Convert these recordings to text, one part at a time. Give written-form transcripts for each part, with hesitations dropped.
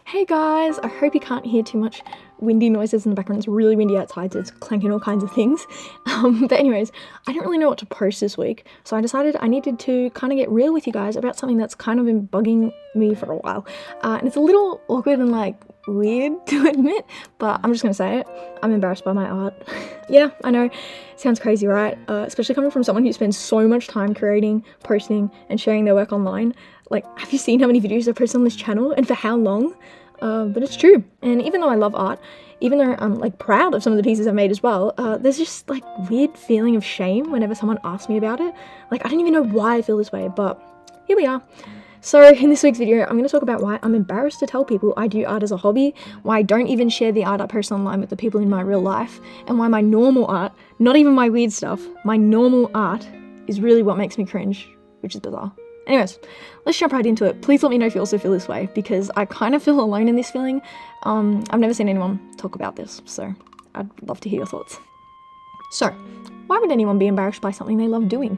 Hey guys, I hope you can't hear too much windy noises in the background. It's really windy outside, so it's clanking all kinds of things. But anyways, I didn't really know what to post this week, so I decided I needed to kind of get real with you guys about something that's kind of been bugging me for a while. And it's a little awkward and weird to admit, but I'm just gonna say it. I'm embarrassed by my art. Yeah, I know, sounds crazy, right? Especially coming from someone who spends so much time creating, posting, and sharing their work online. Have you seen how many videos I've posted on this channel and for how long? But it's true. And even though I love art, even though I'm proud of some of the pieces I've made as well, there's just weird feeling of shame whenever someone asks me about it. I don't even know why I feel this way, but here we are. So in this week's video, I'm going to talk about why I'm embarrassed to tell people I do art as a hobby, why I don't even share the art I post online with the people in my real life, and why my normal art, not even my weird stuff, my normal art is really what makes me cringe, which is bizarre. Anyways, let's jump right into it. Please let me know if you also feel this way, because I kind of feel alone in this feeling. I've never seen anyone talk about this, so I'd love to hear your thoughts. So, why would anyone be embarrassed by something they love doing?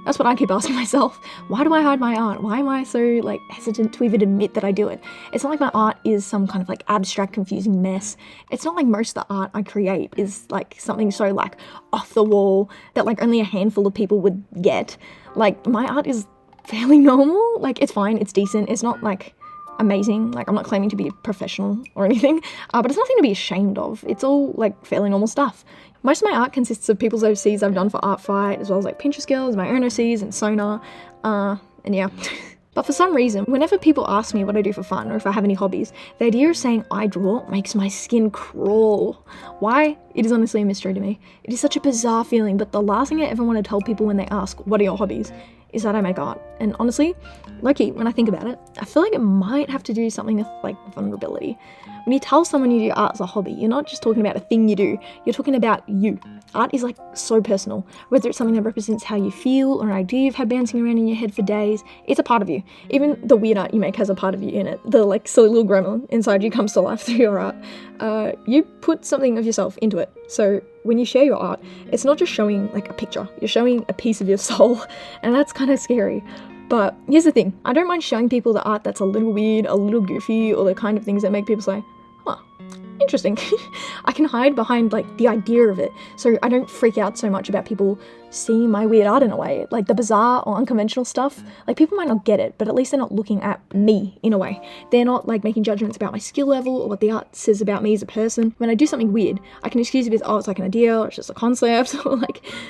That's what I keep asking myself. Why do I hide my art? Why am I so hesitant to even admit that I do it? It's not like my art is some kind of abstract, confusing mess. It's not like most of the art I create is something so off the wall that only a handful of people would get. My art is fairly normal. It's fine, it's decent, it's not amazing. I'm not claiming to be a professional or anything, but it's nothing to be ashamed of. It's all fairly normal stuff. Most of my art consists of people's OCs I've done for Art Fight, as well as Pinterest girls, my own OCs and Sonar, and yeah. But for some reason, whenever people ask me what I do for fun or if I have any hobbies, the idea of saying I draw makes my skin crawl. Why? It is honestly a mystery to me. It is such a bizarre feeling, but the last thing I ever want to tell people when they ask, what are your hobbies, is that I make art. And honestly, low-key, when I think about it, I feel like it might have to do something with vulnerability. When you tell someone you do art as a hobby, you're not just talking about a thing you do, you're talking about you. Art is so personal. Whether it's something that represents how you feel or an idea you've had bouncing around in your head for days, it's a part of you. Even the weird art you make has a part of you in it. The silly little gremlin inside you comes to life through your art. You put something of yourself into it. So when you share your art, it's not just showing a picture, you're showing a piece of your soul, and that's kind of scary. But here's the thing, I don't mind showing people the art that's a little weird, a little goofy, or the kind of things that make people say, huh, interesting. I can hide behind the idea of it, so I don't freak out so much about people seeing my weird art in a way. The bizarre or unconventional stuff, people might not get it, but at least they're not looking at me in a way. They're not making judgments about my skill level or what the art says about me as a person. When I do something weird, I can excuse it as, oh, it's an idea, or it's just a concept, or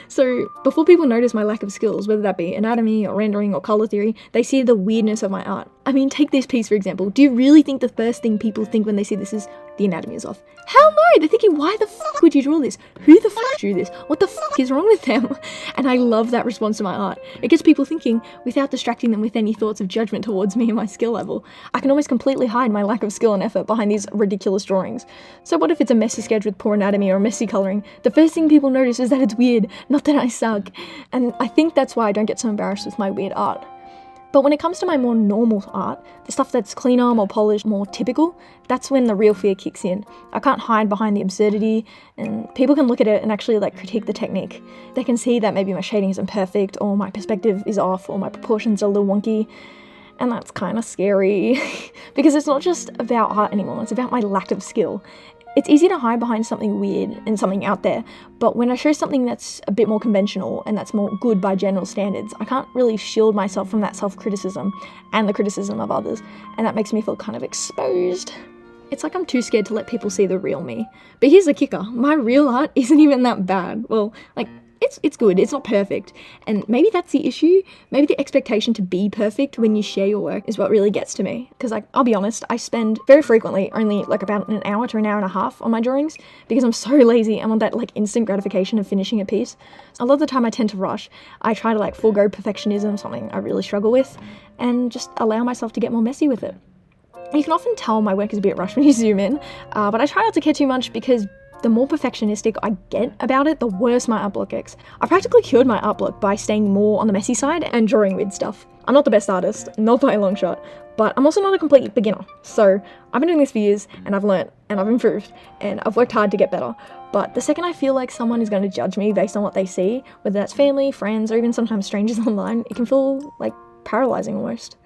so before people notice my lack of skills, whether that be anatomy or rendering or color theory, they see the weirdness of my art. I mean, take this piece for example. Do you really think the first thing people think when they see this is the anatomy is off? Hell no! They're thinking, why the fuck would you draw this? Who the fuck drew this? What the fuck is wrong with them? And I love that response to my art. It gets people thinking without distracting them with any thoughts of judgment towards me and my skill level. I can always completely hide my lack of skill and effort behind these ridiculous drawings. So what if it's a messy sketch with poor anatomy or messy coloring? The first thing people notice is that it's weird, not that I suck. And I think that's why I don't get so embarrassed with my weird art. But when it comes to my more normal art, the stuff that's cleaner, more polished, more typical, that's when the real fear kicks in. I can't hide behind the absurdity, and people can look at it and actually critique the technique. They can see that maybe my shading isn't perfect, or my perspective is off, or my proportions are a little wonky. And that's kind of scary, because it's not just about art anymore, it's about my lack of skill. It's easy to hide behind something weird and something out there, but when I show something that's a bit more conventional and that's more good by general standards, I can't really shield myself from that self-criticism and the criticism of others, and that makes me feel kind of exposed. It's I'm too scared to let people see the real me. But here's the kicker, my real art isn't even that bad. Well, it's good, it's not perfect, and maybe that's the issue. Maybe the expectation to be perfect when you share your work is what really gets to me, because I'll be honest, I spend very frequently only about an hour to an hour and a half on my drawings, because I'm so lazy and want that instant gratification of finishing a piece. A lot of the time I tend to rush. I try to forego perfectionism, something I really struggle with, and just allow myself to get more messy with it. You can often tell my work is a bit rushed when you zoom in, but I try not to care too much, because the more perfectionistic I get about it, the worse my art block gets. I practically cured my art block by staying more on the messy side and drawing weird stuff. I'm not the best artist, not by a long shot, but I'm also not a complete beginner. So I've been doing this for years, and I've learnt, and I've improved, and I've worked hard to get better. But the second I feel like someone is going to judge me based on what they see, whether that's family, friends, or even sometimes strangers online, it can feel paralyzing almost.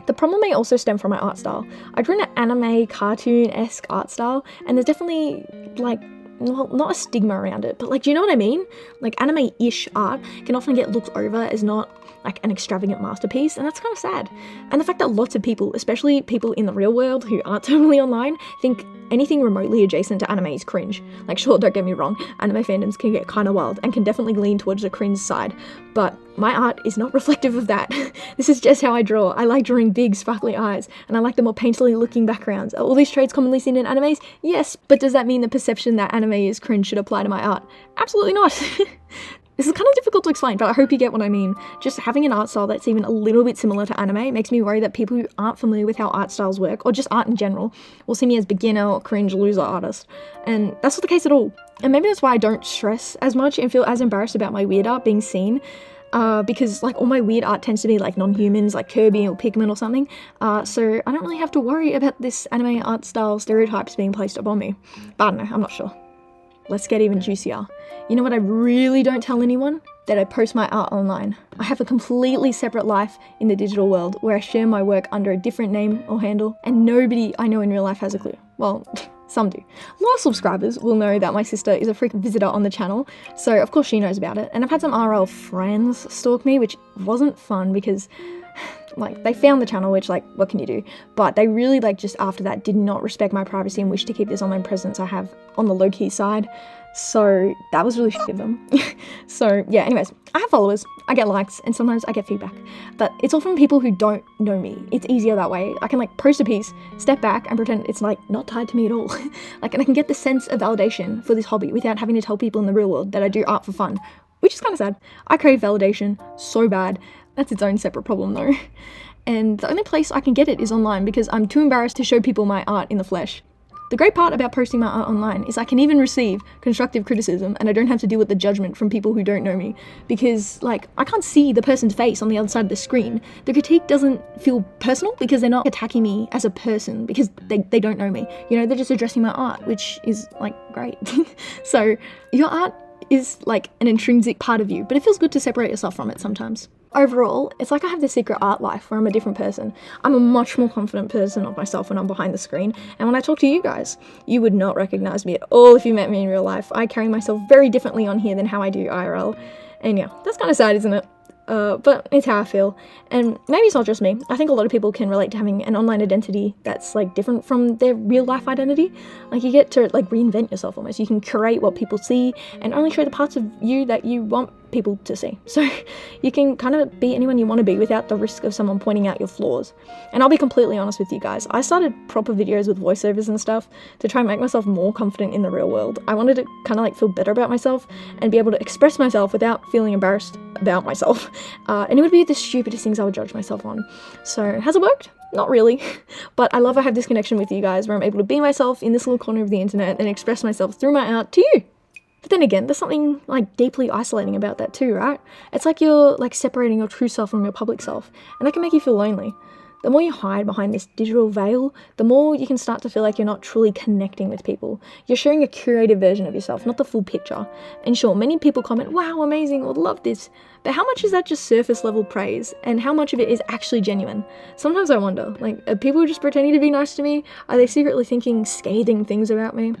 The problem may also stem from my art style. I drew an anime, cartoon-esque art style, and there's definitely, like, well, not a stigma around it, but, like, do you know what I mean? Like, anime-ish art can often get looked over as not, like, an extravagant masterpiece, and that's kind of sad. And the fact that lots of people, especially people in the real world who aren't totally online, think anything remotely adjacent to anime is cringe. Like, sure, don't get me wrong, anime fandoms can get kind of wild and can definitely lean towards the cringe side, but my art is not reflective of that. This is just how I draw. I like drawing big, sparkly eyes, and I like the more painterly looking backgrounds. Are all these traits commonly seen in animes? Yes, but does that mean the perception that anime is cringe should apply to my art? Absolutely not. This is kind of difficult to explain, but I hope you get what I mean. Just having an art style that's even a little bit similar to anime makes me worry that people who aren't familiar with how art styles work, or just art in general, will see me as beginner or cringe loser artist. And that's not the case at all. And maybe that's why I don't stress as much and feel as embarrassed about my weird art being seen. Because like all my weird art tends to be like non-humans, like Kirby or Pigment or something. So I don't really have to worry about this anime art style stereotypes being placed upon me. But I don't know, I'm not sure. Let's get even juicier. You know what I really don't tell anyone? That I post my art online. I have a completely separate life in the digital world where I share my work under a different name or handle, and nobody I know in real life has a clue. Well, some do. Loyal subscribers will know that my sister is a frequent visitor on the channel, so of course she knows about it. And I've had some RL friends stalk me, which wasn't fun because like they found the channel, which like what can you do, but they really like just after that did not respect my privacy and wish to keep this online presence I have on the low-key side, so that was really shit of them. So yeah, anyways, I have followers, I get likes, and sometimes I get feedback, but it's all from people who don't know me. It's easier that way. I can like post a piece, step back and pretend it's like not tied to me at all. Like, and I can get the sense of validation for this hobby without having to tell people in the real world that I do art for fun, which is kind of sad. I crave validation so bad. That's its own separate problem though. And the only place I can get it is online because I'm too embarrassed to show people my art in the flesh. The great part about posting my art online is I can even receive constructive criticism and I don't have to deal with the judgment from people who don't know me because, like, I can't see the person's face on the other side of the screen. The critique doesn't feel personal because they're not attacking me as a person because they don't know me. You know, they're just addressing my art, which is, like, great. So, your art is, like, an intrinsic part of you, but it feels good to separate yourself from it sometimes. Overall, it's like I have this secret art life where I'm a different person. I'm a much more confident person of myself when I'm behind the screen, and when I talk to you guys, you would not recognize me at all if you met me in real life. I carry myself very differently on here than how I do IRL, and yeah, that's kind of sad, isn't it? But it's how I feel, and maybe it's not just me. I think a lot of people can relate to having an online identity that's like different from their real life identity. Like, you get to like reinvent yourself almost. You can curate what people see and only show the parts of you that you want people to see. So you can kind of be anyone you want to be without the risk of someone pointing out your flaws. And I'll be completely honest with you guys, I started proper videos with voiceovers and stuff to try and make myself more confident in the real world. I wanted to kind of like feel better about myself and be able to express myself without feeling embarrassed about myself. And it would be the stupidest things I would judge myself on. So has it worked? Not really, but I love I have this connection with you guys where I'm able to be myself in this little corner of the internet and express myself through my art to you. But then again, there's something like deeply isolating about that too, right? It's like you're like separating your true self from your public self, and that can make you feel lonely. The more you hide behind this digital veil, the more you can start to feel like you're not truly connecting with people. You're sharing a curated version of yourself, not the full picture. And sure, many people comment, wow, amazing, would love this. But how much is that just surface level praise? And how much of it is actually genuine? Sometimes I wonder, like, are people just pretending to be nice to me? Are they secretly thinking scathing things about me?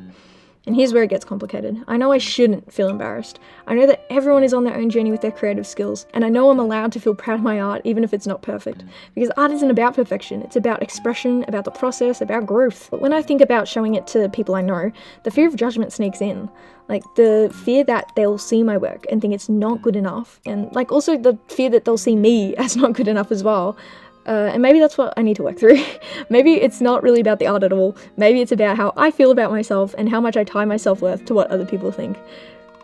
And here's where it gets complicated. I know I shouldn't feel embarrassed. I know that everyone is on their own journey with their creative skills, and I know I'm allowed to feel proud of my art even if it's not perfect. Because art isn't about perfection, it's about expression, about the process, about growth. But when I think about showing it to people I know, the fear of judgment sneaks in. Like, the fear that they'll see my work and think it's not good enough, and like also the fear that they'll see me as not good enough as well. And maybe that's what I need to work through. Maybe it's not really about the art at all. Maybe it's about how I feel about myself and how much I tie my self-worth to what other people think.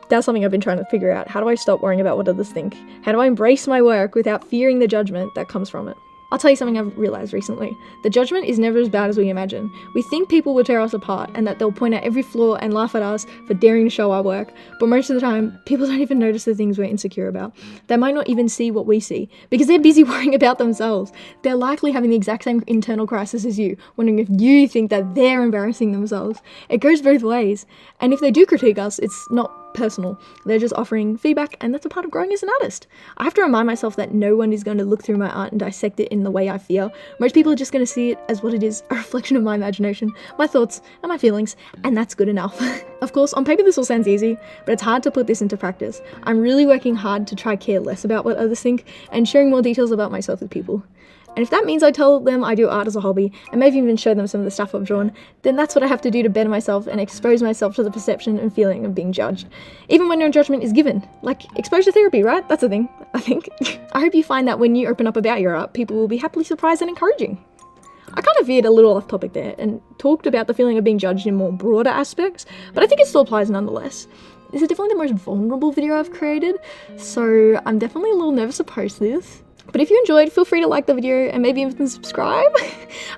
That's something I've been trying to figure out. How do I stop worrying about what others think? How do I embrace my work without fearing the judgment that comes from it? I'll tell you something I've realized recently. The judgment is never as bad as we imagine. We think people will tear us apart and that they'll point out every flaw and laugh at us for daring to show our work, but most of the time, people don't even notice the things we're insecure about. They might not even see what we see, because they're busy worrying about themselves. They're likely having the exact same internal crisis as you, wondering if you think that they're embarrassing themselves. It goes both ways, and if they do critique us, it's not personal. They're just offering feedback, and that's a part of growing as an artist. I have to remind myself that no one is going to look through my art and dissect it in the way I fear. Most people are just going to see it as what it is, a reflection of my imagination, my thoughts, and my feelings, and that's good enough. Of course, on paper this all sounds easy, but it's hard to put this into practice. I'm really working hard to try care less about what others think and sharing more details about myself with people. And if that means I tell them I do art as a hobby, and maybe even show them some of the stuff I've drawn, then that's what I have to do to better myself and expose myself to the perception and feeling of being judged. Even when no judgment is given. Like exposure therapy, right? That's a thing, I think. I hope you find that when you open up about your art, people will be happily surprised and encouraging. I kind of veered a little off topic there and talked about the feeling of being judged in more broader aspects, but I think it still applies nonetheless. This is definitely the most vulnerable video I've created, so I'm definitely a little nervous to post this. But if you enjoyed, feel free to like the video and maybe even subscribe.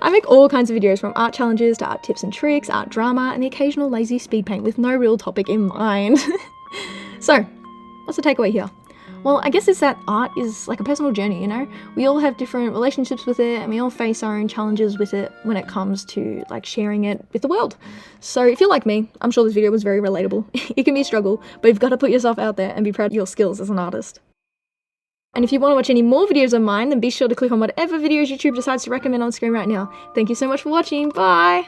I make all kinds of videos, from art challenges to art tips and tricks, art drama, and the occasional lazy speed paint with no real topic in mind. So, what's the takeaway here? Well, I guess it's that art is like a personal journey, you know? We all have different relationships with it, and we all face our own challenges with it when it comes to like sharing it with the world. So if you're like me, I'm sure this video was very relatable. It can be a struggle, but you've got to put yourself out there and be proud of your skills as an artist. And if you want to watch any more videos of mine, then be sure to click on whatever videos YouTube decides to recommend on screen right now. Thank you so much for watching. Bye!